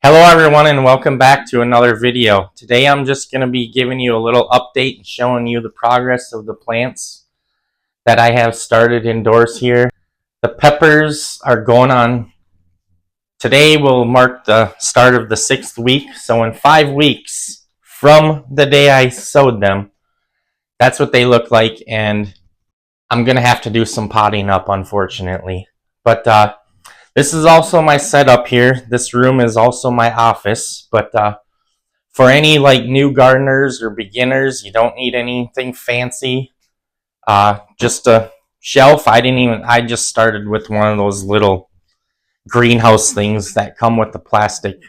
Hello everyone and welcome back to another video. Today I'm just going to be giving you a little update and showing you the progress of the plants that I have started indoors here. The peppers are going on. Today will mark the start of the 6th week, so in 5 weeks from the day I sowed them, that's what they look like, and I'm going to have to do some potting up, unfortunately. But this is also my setup here. This room is also my office, but for any like new gardeners or beginners, you don't need anything fancy. Just a shelf. I just started with one of those little greenhouse things that come with the plastic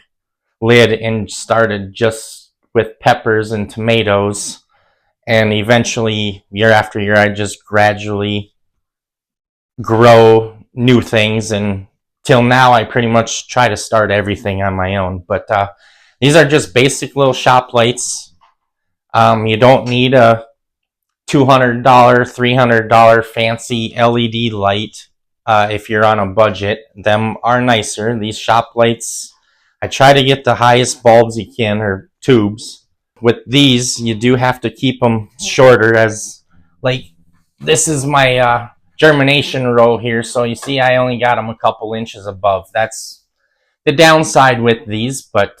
lid and started just with peppers and tomatoes. And eventually, year after year, I just gradually grow new things, and till now I pretty much try to start everything on my own. But these are just basic little shop lights. You don't need a $200, $300 fancy LED light if you're on a budget. Them are nicer. These shop lights, I try to get the highest bulbs you can, or tubes. With these, you do have to keep them shorter, as like this is my germination row here, so you see I only got them a couple inches above. That's the downside with these, but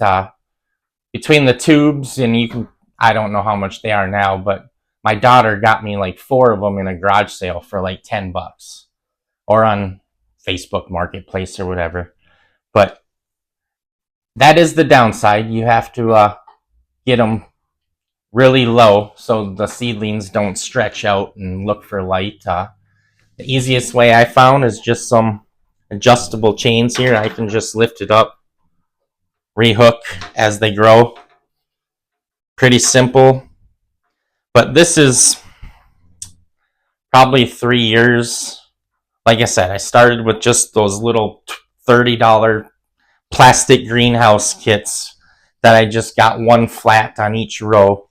between the tubes, and I don't know how much they are now, but my daughter got me like 4 of them in a garage sale for like $10 or on Facebook Marketplace or whatever. But that is the downside. You have to get them really low so the seedlings don't stretch out and look for light. The easiest way I found is just some adjustable chains here. I can just lift it up, rehook as they grow. Pretty simple. But this is probably 3 years. Like I said, I started with just those little $30 plastic greenhouse kits that I just got 1 flat on each row.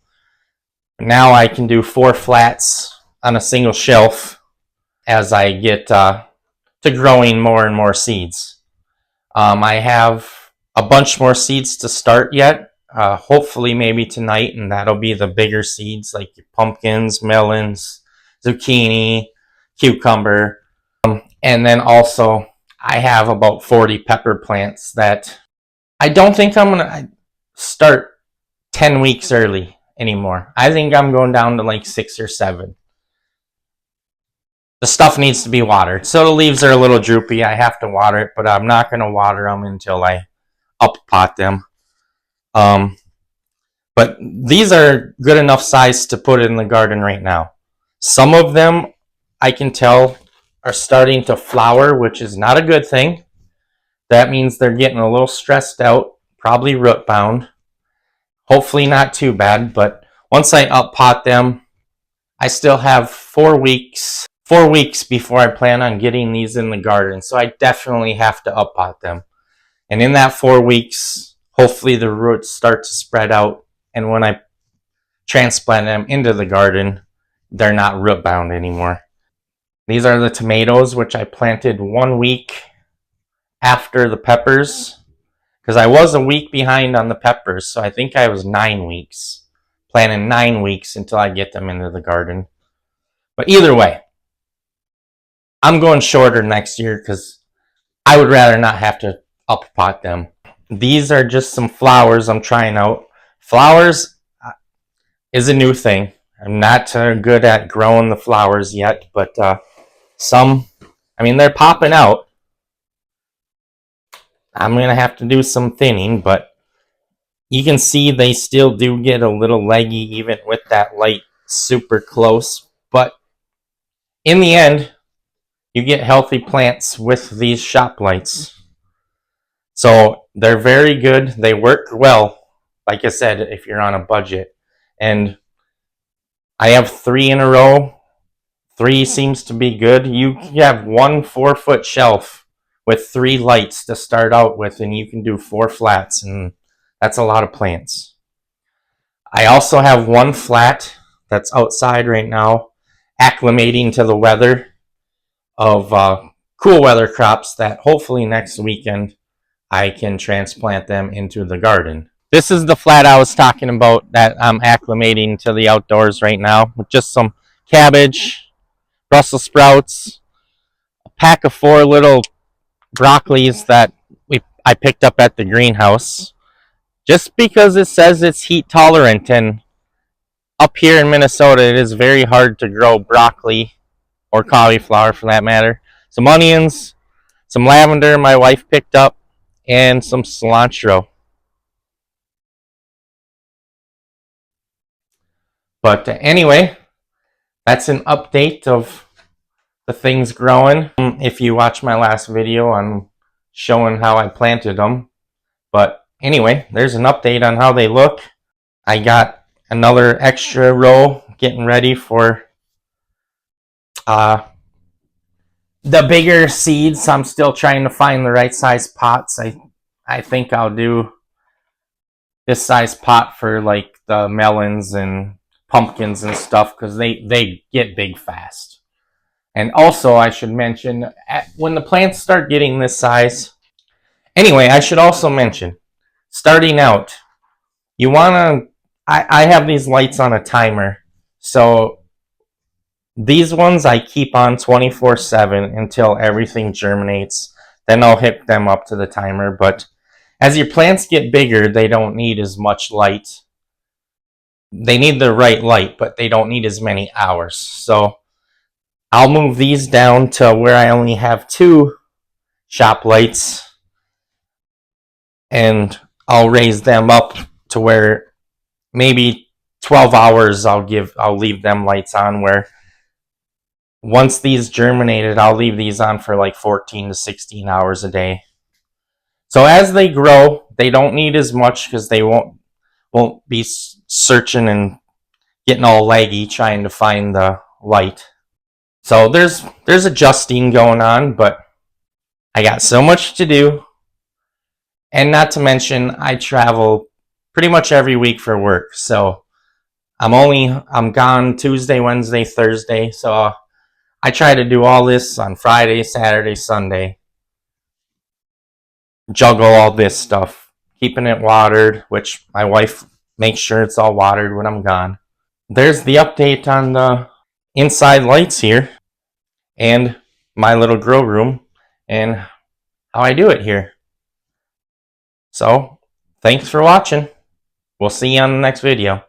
Now I can do 4 flats on a single shelf as I get to growing more and more seeds. I have a bunch more seeds to start yet. Hopefully maybe tonight, and that'll be the bigger seeds like your pumpkins, melons, zucchini, cucumber. And then also I have about 40 pepper plants that I don't think I'm going to start 10 weeks early anymore. I think I'm going down to like 6 or 7. The stuff needs to be watered. So the leaves are a little droopy. I have to water it, but I'm not going to water them until I up pot them. But these are good enough size to put in the garden right now. Some of them I can tell are starting to flower, which is not a good thing. That means they're getting a little stressed out, probably root bound. Hopefully not too bad, but once I up pot them, I still have 4 weeks before I plan on getting these in the garden. So I definitely have to up pot them. And in that 4 weeks, hopefully the roots start to spread out. And when I transplant them into the garden, they're not root bound anymore. These are the tomatoes, which I planted 1 week after the peppers, because I was a week behind on the peppers, so I think I was 9 weeks. Planning 9 weeks until I get them into the garden. But either way, I'm going shorter next year because I would rather not have to up pot them. These are just some flowers I'm trying out. Flowers is a new thing. I'm not good at growing the flowers yet, but they're popping out. I'm going to have to do some thinning, but you can see they still do get a little leggy even with that light super close. But in the end, you get healthy plants with these shop lights. So they're very good. They work well, like I said, if you're on a budget. And I have 3 in a row. 3 seems to be good. You have 1 4-foot shelf with 3 lights to start out with, and you can do 4 flats, and that's a lot of plants. I also have 1 flat that's outside right now, acclimating to the weather of cool weather crops that hopefully next weekend I can transplant them into the garden. This is the flat I was talking about that I'm acclimating to the outdoors right now, with just some cabbage, Brussels sprouts, a pack of 4 little broccolis that I picked up at the greenhouse. Just because it says it's heat tolerant, and up here in Minnesota it is very hard to grow broccoli or cauliflower for that matter. Some onions, some lavender my wife picked up, and some cilantro. But anyway, that's an update of the things growing. If you watch my last video on showing how I planted them. But anyway, there's an update on how they look. I got another extra row getting ready for the bigger seeds. I'm still trying to find the right size pots. I think I'll do this size pot for like the melons and pumpkins and stuff, because they get big fast. And also I should mention, when the plants start getting this size, anyway, I should also mention, starting out, you want to, I have these lights on a timer, so these ones I keep on 24/7 until everything germinates. Then I'll hook them up to the timer. But as your plants get bigger, they don't need as much light. They need the right light, but they don't need as many hours. So I'll move these down to where I only have 2 shop lights, and I'll raise them up to where maybe 12 hours I'll leave them lights on, where once these germinated, I'll leave these on for like 14 to 16 hours a day. So as they grow, they don't need as much, because they won't be searching and getting all laggy trying to find the light. So there's adjusting going on, but I got so much to do. And not to mention, I travel pretty much every week for work. So I'm gone Tuesday, Wednesday, Thursday. So I try to do all this on Friday, Saturday, Sunday. Juggle all this stuff. Keeping it watered, which my wife makes sure it's all watered when I'm gone. There's the update on the inside lights here, and my little grow room, and how I do it here. So, thanks for watching. We'll see you on the next video.